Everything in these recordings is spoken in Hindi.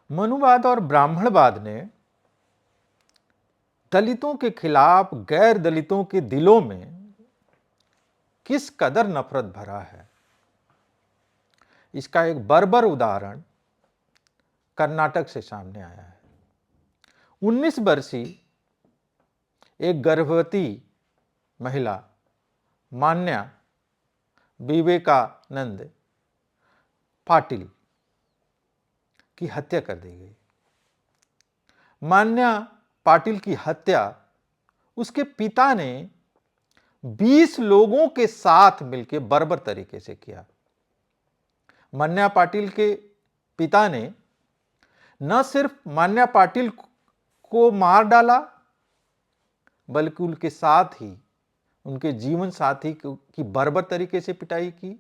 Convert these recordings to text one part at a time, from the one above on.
मनुवाद और ब्राह्मणवाद ने दलितों के खिलाफ गैर दलितों के दिलों में किस कदर नफरत भरा है, इसका एक बर्बर उदाहरण कर्नाटक से सामने आया है। 19 वर्षीय एक गर्भवती महिला मान्या विवेकानंद पाटिल की हत्या कर दी गई। मान्या पाटिल की हत्या उसके पिता ने 20 लोगों के साथ मिलकर बर्बर तरीके से किया। मान्या पाटिल के पिता ने न सिर्फ मान्या पाटिल को मार डाला, बल्कि उनके साथ ही उनके जीवन साथी की बर्बर तरीके से पिटाई की,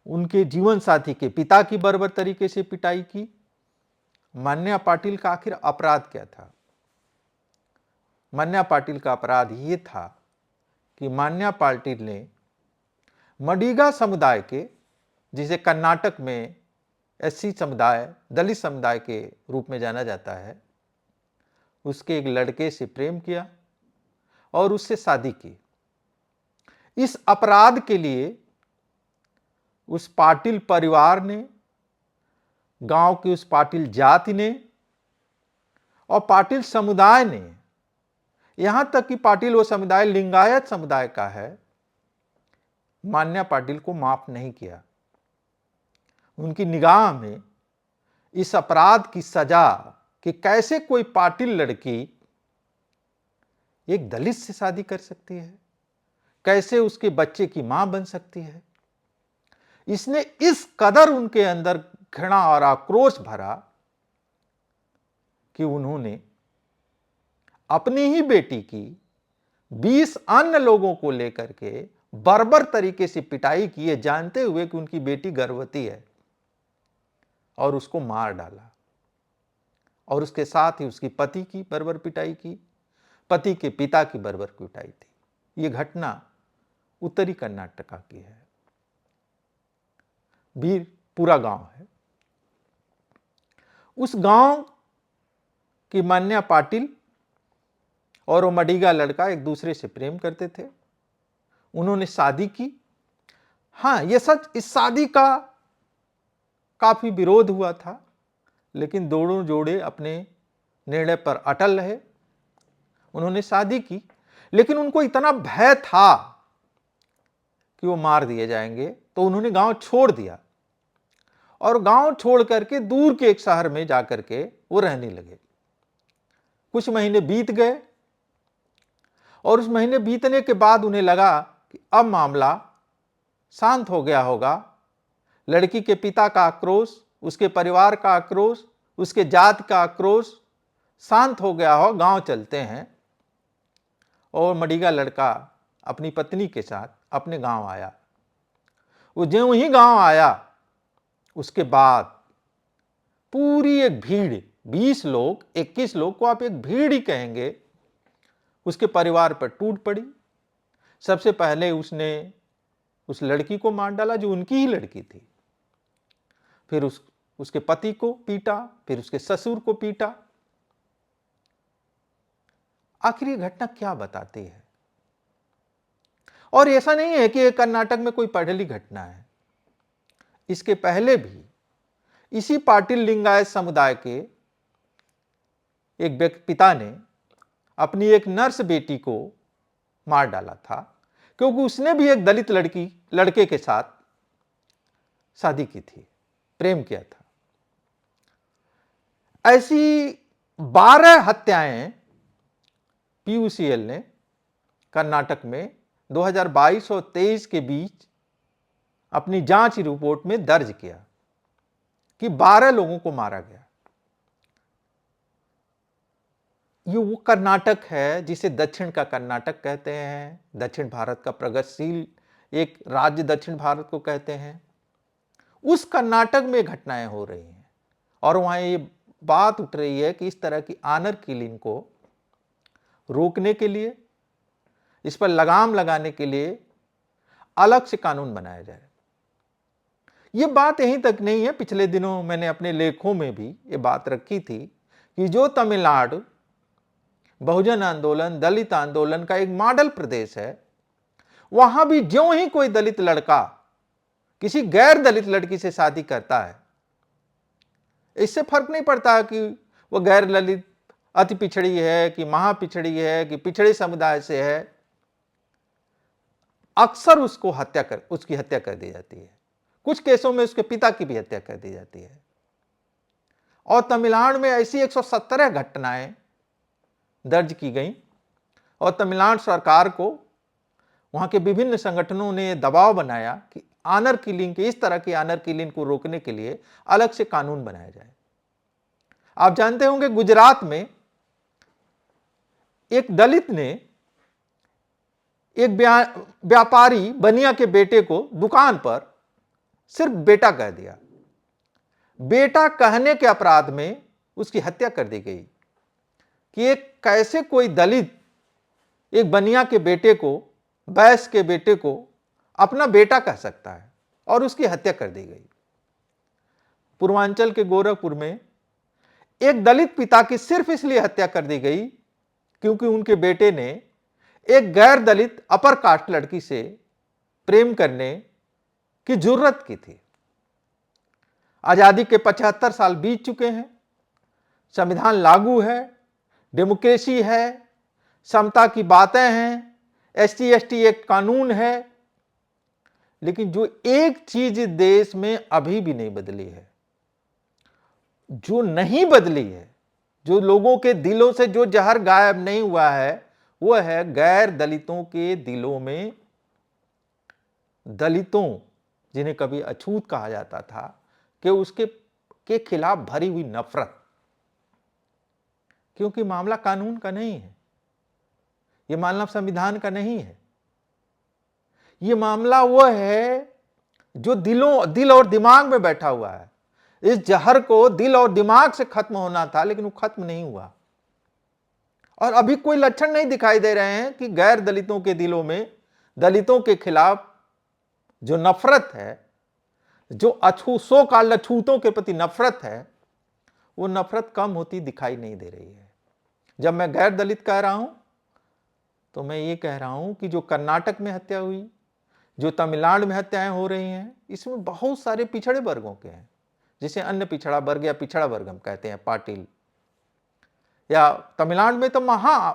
उनके जीवन साथी के पिता की बर्बर तरीके से पिटाई की। मान्या पाटिल का आखिर अपराध क्या था? मान्या पाटिल का अपराध यह था कि मान्या पाटिल ने मडिगा समुदाय के, जिसे कर्नाटक में एससी समुदाय, दलित समुदाय के रूप में जाना जाता है, उसके एक लड़के से प्रेम किया और उससे शादी की। इस अपराध के लिए उस पाटिल परिवार ने, गांव की उस पाटिल जाति ने और पाटिल समुदाय ने, यहां तक कि पाटिल वो समुदाय लिंगायत समुदाय का है, मान्या पाटिल को माफ नहीं किया। उनकी निगाह में इस अपराध की सजा कि कैसे कोई पाटिल लड़की एक दलित से शादी कर सकती है, कैसे उसके बच्चे की मां बन सकती है, इसने इस कदर उनके अंदर घृणा और आक्रोश भरा कि उन्होंने अपनी ही बेटी की 20 अन्य लोगों को लेकर के बर्बर तरीके से पिटाई की है, जानते हुए कि उनकी बेटी गर्भवती है, और उसको मार डाला। और उसके साथ ही उसकी पति की बर्बर पिटाई की, पति के पिता की बर्बर पिटाई थी। यह घटना उत्तरी कर्नाटका की है। वीरपुरा गांव है। उस गांव की मान्या पाटिल और वो मडिगा लड़का एक दूसरे से प्रेम करते थे। उन्होंने शादी की। हां, यह सच, इस शादी का काफी विरोध हुआ था, लेकिन दोनों जोड़े अपने निर्णय पर अटल रहे। उन्होंने शादी की, लेकिन उनको इतना भय था कि वो मार दिए जाएंगे, तो उन्होंने गांव छोड़ दिया और गांव छोड़ करके दूर के एक शहर में जाकर के वो रहने लगे। कुछ महीने बीत गए और उस महीने बीतने के बाद उन्हें लगा कि अब मामला शांत हो गया होगा। लड़की के पिता का आक्रोश, उसके परिवार का आक्रोश, उसके जाति का आक्रोश शांत हो गया हो, गांव चलते हैं। और मडिगा लड़का अपनी पत्नी के साथ अपने गांव आया। वो ज्यों ही गांव आया, उसके बाद पूरी एक भीड़, 20 लोग, 21 लोग को आप एक भीड़ ही कहेंगे, उसके परिवार पर टूट पड़ी। सबसे पहले उसने उस लड़की को मार डाला जो उनकी ही लड़की थी। फिर उसके पति को पीटा, फिर उसके ससुर को पीटा। आखिर ये घटना क्या बताती है? और ऐसा नहीं है कि ये कर्नाटक में कोई पहली घटना है। इसके पहले भी इसी पाटिल लिंगायत समुदाय के एक पिता ने अपनी एक नर्स बेटी को मार डाला था, क्योंकि उसने भी एक दलित लड़के के साथ शादी की थी, प्रेम किया था। ऐसी 12 हत्याएं पीयूसीएल ने कर्नाटक में 2022 और 23 के बीच अपनी जांच रिपोर्ट में दर्ज किया कि 12 लोगों को मारा गया। ये वो कर्नाटक है जिसे दक्षिण का कर्नाटक कहते हैं। दक्षिण भारत का प्रगतिशील एक राज्य दक्षिण भारत को कहते हैं। उस कर्नाटक में घटनाएं हो रही हैं और वहां ये बात उठ रही है कि इस तरह की ऑनर किलिंग को रोकने के लिए, इस पर लगाम लगाने के लिए अलग से कानून बनाया जाए। ये बात यहीं तक नहीं है, पिछले दिनों मैंने अपने लेखों में भी ये बात रखी थी कि जो तमिलनाडु बहुजन आंदोलन, दलित आंदोलन का एक मॉडल प्रदेश है, वहां भी ज्यों ही कोई दलित लड़का किसी गैर दलित लड़की से शादी करता है, इससे फर्क नहीं पड़ता कि वह गैर दलित अति पिछड़ी है कि महापिछड़ी है कि पिछड़े समुदाय से है, अक्सर उसकी हत्या कर दी जाती है। कुछ केसों में उसके पिता की भी हत्या कर दी जाती है। और तमिलनाडु में ऐसी 117 घटनाएं दर्ज की गई और तमिलनाडु सरकार को, वहां के विभिन्न संगठनों ने दबाव बनाया कि ऑनर किलिंग के, इस तरह की ऑनर किलिंग को रोकने के लिए अलग से कानून बनाया जाए। आप जानते होंगे गुजरात में एक दलित ने एक व्यापारी बनिया के बेटे को दुकान पर सिर्फ बेटा कह दिया। बेटा कहने के अपराध में उसकी हत्या कर दी गई कि एक कैसे कोई दलित एक बनिया के बेटे को, बैस के बेटे को अपना बेटा कह सकता है, और उसकी हत्या कर दी गई। पूर्वांचल के गोरखपुर में एक दलित पिता की सिर्फ इसलिए हत्या कर दी गई क्योंकि उनके बेटे ने एक गैर दलित अपर कास्ट लड़की से प्रेम करने की जुर्रत की थी। आजादी के 75 साल बीत चुके हैं, संविधान लागू है, डेमोक्रेसी है, समता की बातें हैं, एसटी एसटी एक कानून है, लेकिन जो एक चीज देश में अभी भी नहीं बदली है, जो नहीं बदली है, जो लोगों के दिलों से जो जहर गायब नहीं हुआ है, वह है गैर दलितों के दिलों में, दलितों जिन्हें कभी अछूत कहा जाता था, कि उसके के खिलाफ भरी हुई नफरत। क्योंकि मामला कानून का नहीं है, यह मामला संविधान का नहीं है, यह मामला वह है जो दिल और दिमाग में बैठा हुआ है। इस जहर को दिल और दिमाग से खत्म होना था, लेकिन वो खत्म नहीं हुआ। और अभी कोई लक्षण नहीं दिखाई दे रहे हैं कि गैर दलितों के दिलों में दलितों के खिलाफ जो नफरत है, जो सो कॉल्ड अछूतों के प्रति नफरत है, वो नफरत कम होती दिखाई नहीं दे रही है। जब मैं गैर दलित कह रहा हूं तो मैं ये कह रहा हूं कि जो कर्नाटक में हत्या हुई, जो तमिलनाडु में हत्याएं हो रही हैं, इसमें बहुत सारे पिछड़े वर्गों के हैं, जिसे अन्य पिछड़ा वर्ग या पिछड़ा वर्ग हम कहते हैं, पाटिल, या तमिलनाडु में तो महा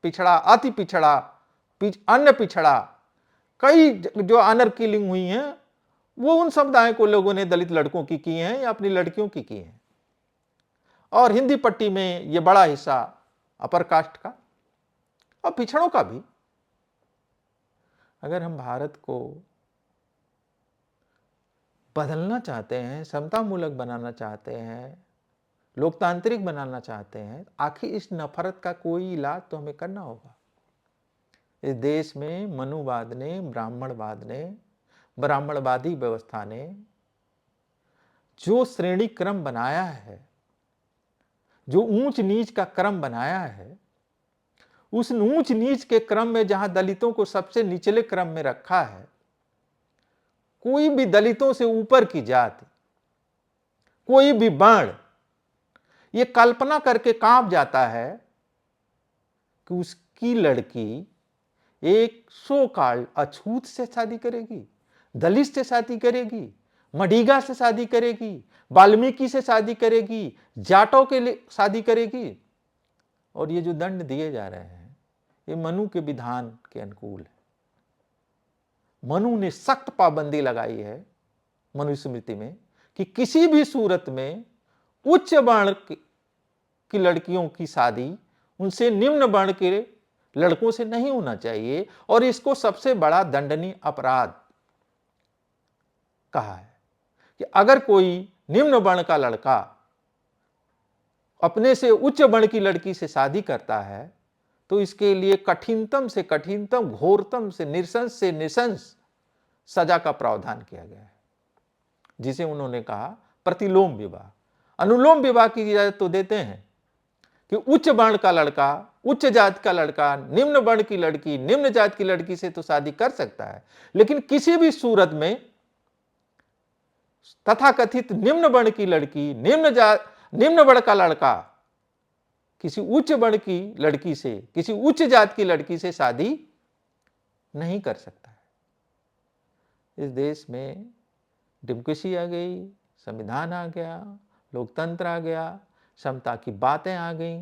पिछड़ा, अति पिछड़ा, अन्य पिछड़ा, कई जो ऑनर किलिंग हुई हैं, वो उन समुदायों को लोगों ने दलित लड़कों की हैं या अपनी लड़कियों की हैं। और हिंदी पट्टी में ये बड़ा हिस्सा अपर कास्ट का और पिछड़ों का भी। अगर हम भारत को बदलना चाहते हैं, समतामूलक बनाना चाहते हैं, लोकतांत्रिक बनाना चाहते हैं, आखिर इस नफरत का कोई इलाज तो हमें करना होगा। इस देश में मनुवाद ने, ब्राह्मणवादी व्यवस्था ने जो श्रेणी क्रम बनाया है, जो ऊंच नीच का क्रम बनाया है, उस ऊंच नीच के क्रम में जहां दलितों को सबसे निचले क्रम में रखा है, कोई भी दलितों से ऊपर की जाति, कोई भी वर्ण ये कल्पना करके कांप जाता है कि उसकी लड़की एक सो कॉल्ड अछूत से शादी करेगी, दलित से शादी करेगी, मडीगा से शादी करेगी, वाल्मीकि से शादी करेगी, जाटों के लिए शादी करेगी। और ये जो दंड दिए जा रहे हैं, ये मनु के विधान के अनुकूल है। मनु ने सख्त पाबंदी लगाई है मनुस्मृति में कि किसी भी सूरत में उच्च वर्ण की लड़कियों की शादी उनसे निम्न वर्ण के लड़कों से नहीं होना चाहिए, और इसको सबसे बड़ा दंडनीय अपराध कहा है कि अगर कोई निम्न वर्ण का लड़का अपने से उच्च वर्ण की लड़की से शादी करता है तो इसके लिए कठिनतम से कठिनतम, घोरतम से नृशंस सजा का प्रावधान किया गया है, जिसे उन्होंने कहा प्रतिलोम विवाह। अनुलोम विवाह की इजाजत तो देते हैं कि उच्च वर्ण का लड़का, उच्च जाति का लड़का निम्न वर्ण की लड़की, निम्न जाति की लड़की से तो शादी कर सकता है, लेकिन किसी भी सूरत में तथाकथित निम्न वर्ण की लड़की, निम्न वर्ण का लड़का किसी उच्च वर्ण की लड़की से, किसी उच्च जात की लड़की से शादी नहीं कर सकता है। इस देश में डेमोक्रेसी आ गई, संविधान आ गया, लोकतंत्र आ गया, समता की बातें आ गई,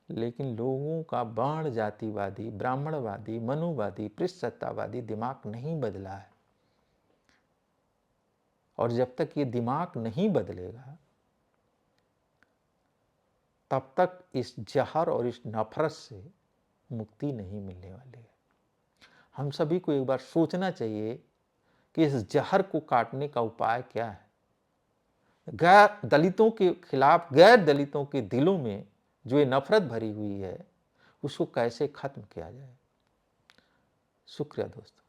लेकिन लोगों का वर्ण जातिवादी, ब्राह्मणवादी, मनुवादी, पृष्ठसत्तावादी दिमाग नहीं बदला है। और जब तक ये दिमाग नहीं बदलेगा तब तक इस जहर और इस नफरत से मुक्ति नहीं मिलने वाली है। हम सभी को एक बार सोचना चाहिए कि इस जहर को काटने का उपाय क्या है। गैर दलितों के खिलाफ, गैर दलितों के दिलों में जो ये नफरत भरी हुई है, उसको कैसे खत्म किया जाए। शुक्रिया दोस्तों।